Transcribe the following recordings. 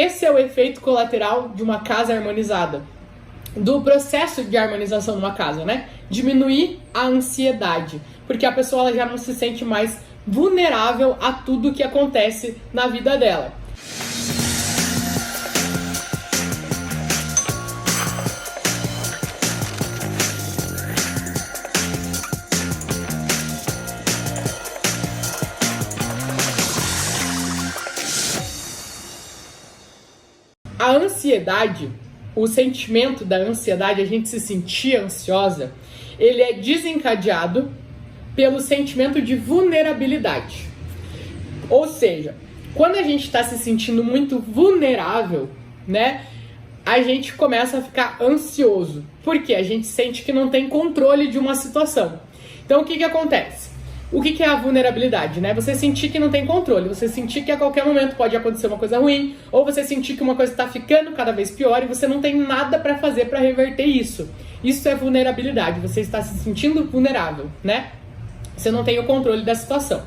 Esse é o efeito colateral de uma casa harmonizada, do processo de harmonização de uma casa, né? Diminuir a ansiedade, porque a pessoa ela já não se sente mais vulnerável a tudo que acontece na vida dela. A ansiedade, o sentimento da ansiedade, a gente se sentir ansiosa, ele é desencadeado pelo sentimento de vulnerabilidade. Ou seja, quando a gente está se sentindo muito vulnerável, né, a gente começa a ficar ansioso, porque a gente sente que não tem controle de uma situação. Então, o que acontece? O que é a vulnerabilidade, né? Você sentir que não tem controle, você sentir que a qualquer momento pode acontecer uma coisa ruim, ou você sentir que uma coisa está ficando cada vez pior e você não tem nada para fazer para reverter isso. Isso é vulnerabilidade, você está se sentindo vulnerável, né? Você não tem o controle da situação.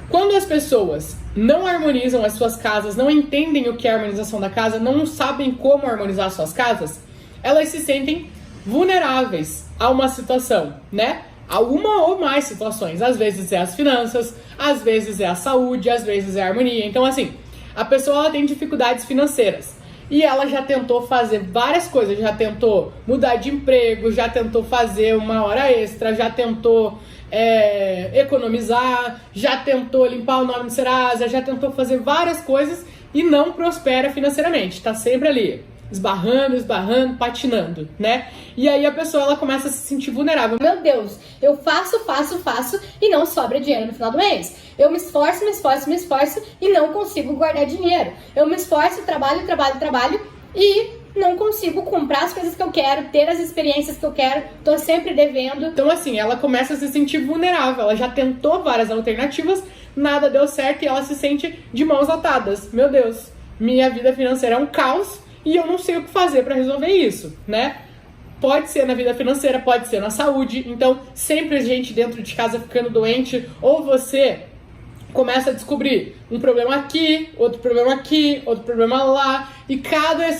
Quando as pessoas não harmonizam as suas casas, não entendem o que é a harmonização da casa, não sabem como harmonizar as suas casas, elas se sentem vulneráveis a uma situação, né? A uma ou mais situações. Às vezes é as finanças, às vezes é a saúde, às vezes é a harmonia. Então, assim, a pessoa ela tem dificuldades financeiras e ela já tentou fazer várias coisas, já tentou mudar de emprego, já tentou fazer uma hora extra, já tentou economizar, já tentou limpar o nome do Serasa, já tentou fazer várias coisas e não prospera financeiramente, tá sempre ali esbarrando, patinando, né? E aí a pessoa ela começa a se sentir vulnerável. Meu Deus, eu faço e não sobra dinheiro no final do mês. Eu me esforço e não consigo guardar dinheiro. Eu me esforço, trabalho e não consigo comprar as coisas que eu quero, ter as experiências que eu quero, tô sempre devendo. Então assim, ela começa a se sentir vulnerável, ela já tentou várias alternativas, nada deu certo e ela se sente de mãos atadas. Meu Deus, minha vida financeira é um caos e eu não sei o que fazer para resolver isso, né? Pode ser na vida financeira, pode ser na saúde. Então, sempre a gente dentro de casa ficando doente, ou você começa a descobrir um problema aqui, outro problema lá, e cada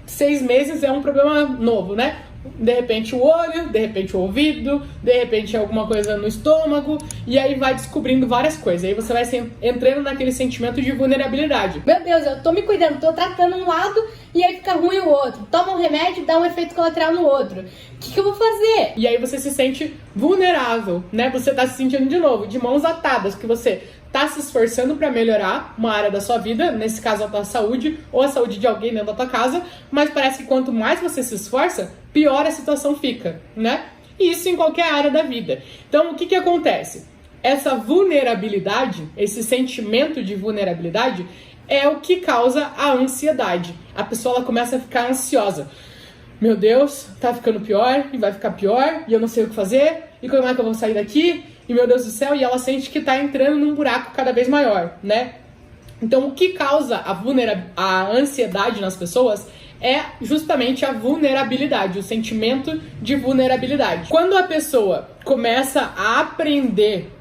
6 meses é um problema novo, né? De repente o olho, de repente o ouvido, de repente alguma coisa no estômago, e aí vai descobrindo várias coisas. Aí você vai entrando naquele sentimento de vulnerabilidade. Meu Deus, eu tô me cuidando, tô tratando um lado e aí fica ruim o outro. Toma um remédio, dá um efeito colateral no outro. O que eu vou fazer? E aí você se sente vulnerável, né? Você tá se sentindo de novo, de mãos atadas, que você tá se esforçando para melhorar uma área da sua vida, nesse caso a tua saúde ou a saúde de alguém dentro da tua casa, mas parece que quanto mais você se esforça, pior a situação fica, né? E isso em qualquer área da vida. Então, o que acontece? Essa vulnerabilidade, esse sentimento de vulnerabilidade é o que causa a ansiedade. A pessoa ela começa a ficar ansiosa. Meu Deus, tá ficando pior e vai ficar pior e eu não sei o que fazer e como é que eu vou sair daqui? E meu Deus do céu, e ela sente que tá entrando num buraco cada vez maior, né? Então, o que causa a ansiedade nas pessoas é justamente a vulnerabilidade, o sentimento de vulnerabilidade. Quando a pessoa começa a aprender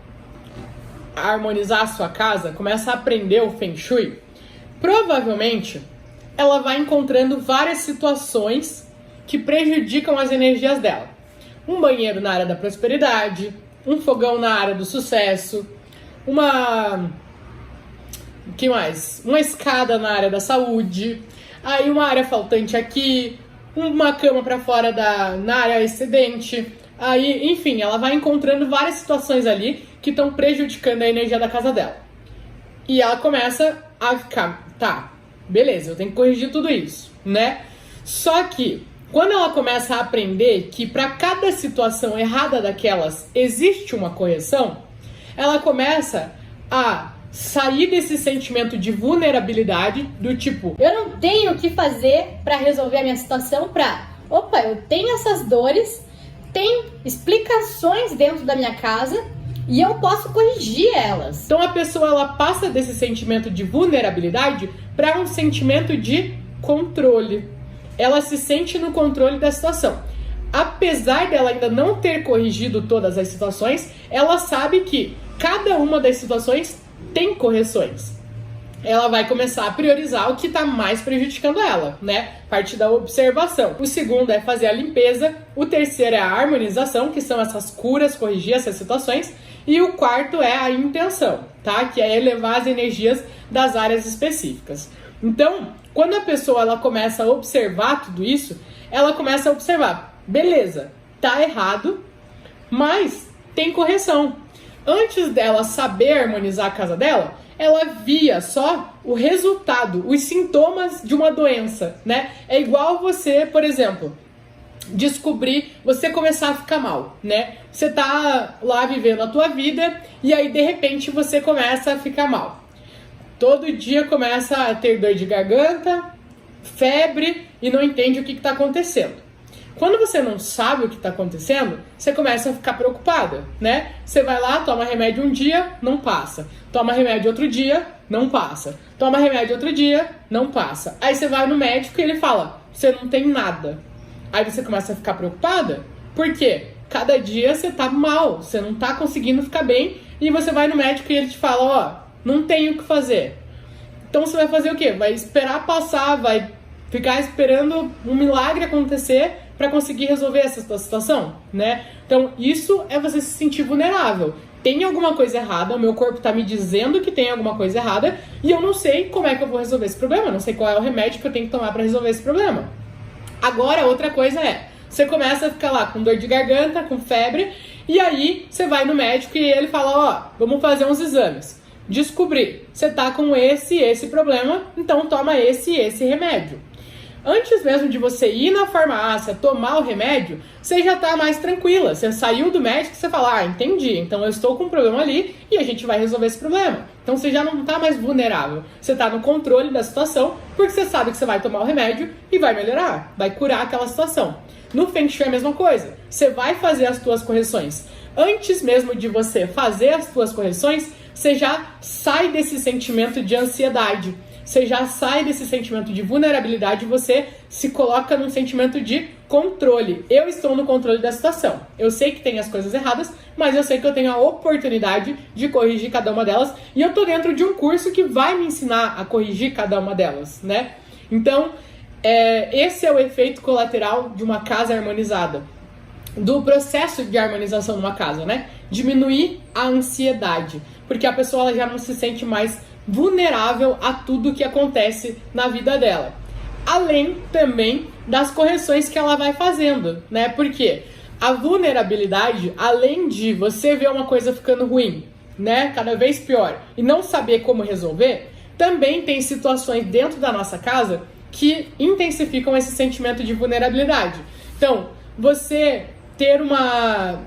a harmonizar a sua casa, começa a aprender o Feng Shui, provavelmente ela vai encontrando várias situações que prejudicam as energias dela. Um banheiro na área da prosperidade, um fogão na área do sucesso, uma escada na área da saúde, aí uma área faltante aqui, uma cama para fora na área excedente, aí, enfim, ela vai encontrando várias situações ali que estão prejudicando a energia da casa dela. E ela começa a ficar, tá, beleza, eu tenho que corrigir tudo isso, né? Só que quando ela começa a aprender que para cada situação errada daquelas existe uma correção, ela começa a sair desse sentimento de vulnerabilidade, do tipo, eu não tenho o que fazer para resolver a minha situação, eu tenho essas dores, tem explicações dentro da minha casa e eu posso corrigir elas. Então a pessoa ela passa desse sentimento de vulnerabilidade para um sentimento de controle. Ela se sente no controle da situação. Apesar dela ainda não ter corrigido todas as situações, ela sabe que cada uma das situações tem correções. ela vai começar a priorizar o que está mais prejudicando ela, né? Parte da observação. O segundo é fazer a limpeza. O terceiro é a harmonização, que são essas curas, corrigir essas situações. E o quarto é a intenção, tá? Que é elevar as energias das áreas específicas. Então, quando a pessoa ela começa a observar tudo isso, ela começa a observar, beleza, tá errado, mas tem correção. Antes dela saber harmonizar a casa dela, ela via só o resultado, os sintomas de uma doença, né? É igual você, por exemplo, descobrir, você começar a ficar mal, né? Você tá lá vivendo a tua vida e aí de repente você começa a ficar mal. Todo dia começa a ter dor de garganta, febre e não entende o que está acontecendo. Quando você não sabe o que está acontecendo, você começa a ficar preocupada, né? Você vai lá, toma remédio um dia, não passa. Toma remédio outro dia, não passa. Toma remédio outro dia, não passa. Aí você vai no médico e ele fala, você não tem nada. Aí você começa a ficar preocupada, por quê? Cada dia você tá mal, você não tá conseguindo ficar bem, e você vai no médico e ele te fala, ó, não tem o que fazer. Então você vai fazer o quê? Vai esperar passar, vai ficar esperando um milagre acontecer para conseguir resolver essa situação, né? Então isso é você se sentir vulnerável. Tem alguma coisa errada, o meu corpo tá me dizendo que tem alguma coisa errada e eu não sei como é que eu vou resolver esse problema, não sei qual é o remédio que eu tenho que tomar para resolver esse problema. Agora, outra coisa é, você começa a ficar lá com dor de garganta, com febre, e aí você vai no médico e ele fala, ó, vamos fazer uns exames. Descobrir, você tá com esse problema, então toma esse remédio. Antes mesmo de você ir na farmácia, tomar o remédio, você já tá mais tranquila. Você saiu do médico e você fala, entendi, então eu estou com um problema ali e a gente vai resolver esse problema. Então você já não tá mais vulnerável. Você tá no controle da situação, porque você sabe que você vai tomar o remédio e vai melhorar, vai curar aquela situação. No Feng Shui é a mesma coisa. Você vai fazer as suas correções. Antes mesmo de você fazer as suas correções, você já sai desse sentimento de ansiedade. Você já sai desse sentimento de vulnerabilidade e você se coloca num sentimento de controle. Eu estou no controle da situação. Eu sei que tem as coisas erradas, mas eu sei que eu tenho a oportunidade de corrigir cada uma delas. E eu tô dentro de um curso que vai me ensinar a corrigir cada uma delas, né? Então, esse é o efeito colateral de uma casa harmonizada. Do processo de harmonização numa casa, né? Diminuir a ansiedade. Porque a pessoa ela já não se sente mais vulnerável a tudo que acontece na vida dela. Além também das correções que ela vai fazendo, né? Porque a vulnerabilidade, além de você ver uma coisa ficando ruim, né? Cada vez pior, e não saber como resolver, também tem situações dentro da nossa casa que intensificam esse sentimento de vulnerabilidade. Então, você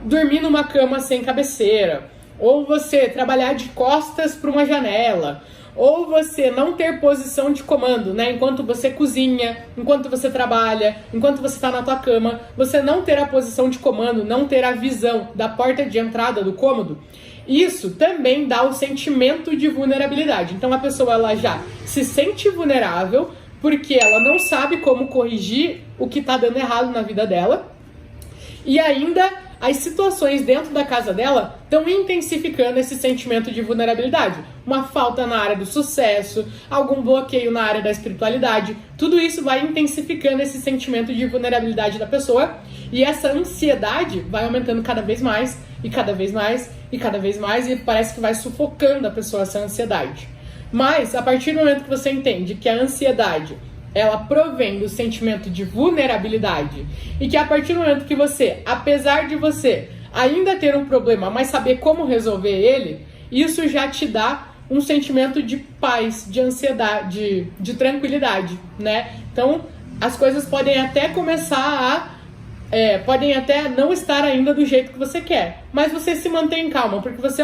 dormir numa cama sem cabeceira, ou você trabalhar de costas para uma janela, ou você não ter posição de comando, né? Enquanto você cozinha, enquanto você trabalha, enquanto você está na tua cama, você não ter a posição de comando, não ter a visão da porta de entrada do cômodo, isso também dá o sentimento de vulnerabilidade. Então a pessoa ela já se sente vulnerável porque ela não sabe como corrigir o que está dando errado na vida dela, e ainda as situações dentro da casa dela estão intensificando esse sentimento de vulnerabilidade. Uma falta na área do sucesso, algum bloqueio na área da espiritualidade, tudo isso vai intensificando esse sentimento de vulnerabilidade da pessoa, e essa ansiedade vai aumentando cada vez mais, e cada vez mais, e cada vez mais, e parece que vai sufocando a pessoa essa ansiedade. Mas, a partir do momento que você entende que a ansiedade ela provém do sentimento de vulnerabilidade e que a partir do momento que você, apesar de você ainda ter um problema, mas saber como resolver ele, isso já te dá um sentimento de paz, de ansiedade, de tranquilidade, né? Então, as coisas podem até começar podem até não estar ainda do jeito que você quer, mas você se mantém calma, porque você,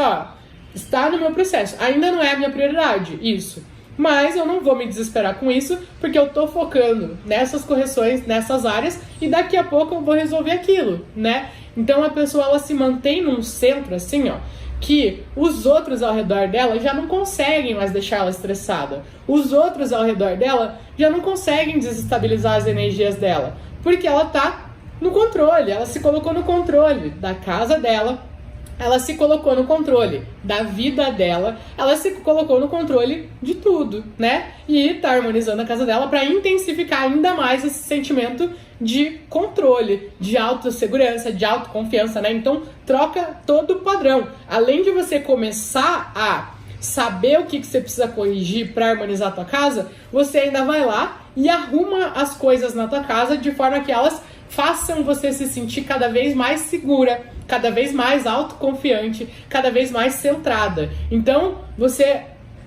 está no meu processo, ainda não é a minha prioridade, isso. Mas eu não vou me desesperar com isso, porque eu tô focando nessas correções, nessas áreas, e daqui a pouco eu vou resolver aquilo, né? Então a pessoa, ela se mantém num centro, assim, que os outros ao redor dela já não conseguem mais deixar ela estressada. Os outros ao redor dela já não conseguem desestabilizar as energias dela, porque ela tá no controle, ela se colocou no controle da casa dela, ela se colocou no controle da vida dela, ela se colocou no controle de tudo, né? E tá harmonizando a casa dela para intensificar ainda mais esse sentimento de controle, de autossegurança, de autoconfiança, né? Então, troca todo o padrão. Além de você começar a saber o que você precisa corrigir para harmonizar a tua casa, você ainda vai lá e arruma as coisas na tua casa de forma que elas façam você se sentir cada vez mais segura, cada vez mais autoconfiante, cada vez mais centrada. Então, você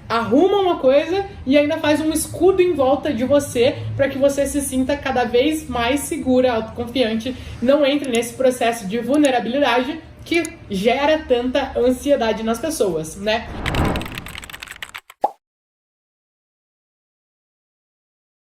arruma uma coisa e ainda faz um escudo em volta de você para que você se sinta cada vez mais segura, autoconfiante, não entre nesse processo de vulnerabilidade que gera tanta ansiedade nas pessoas, né?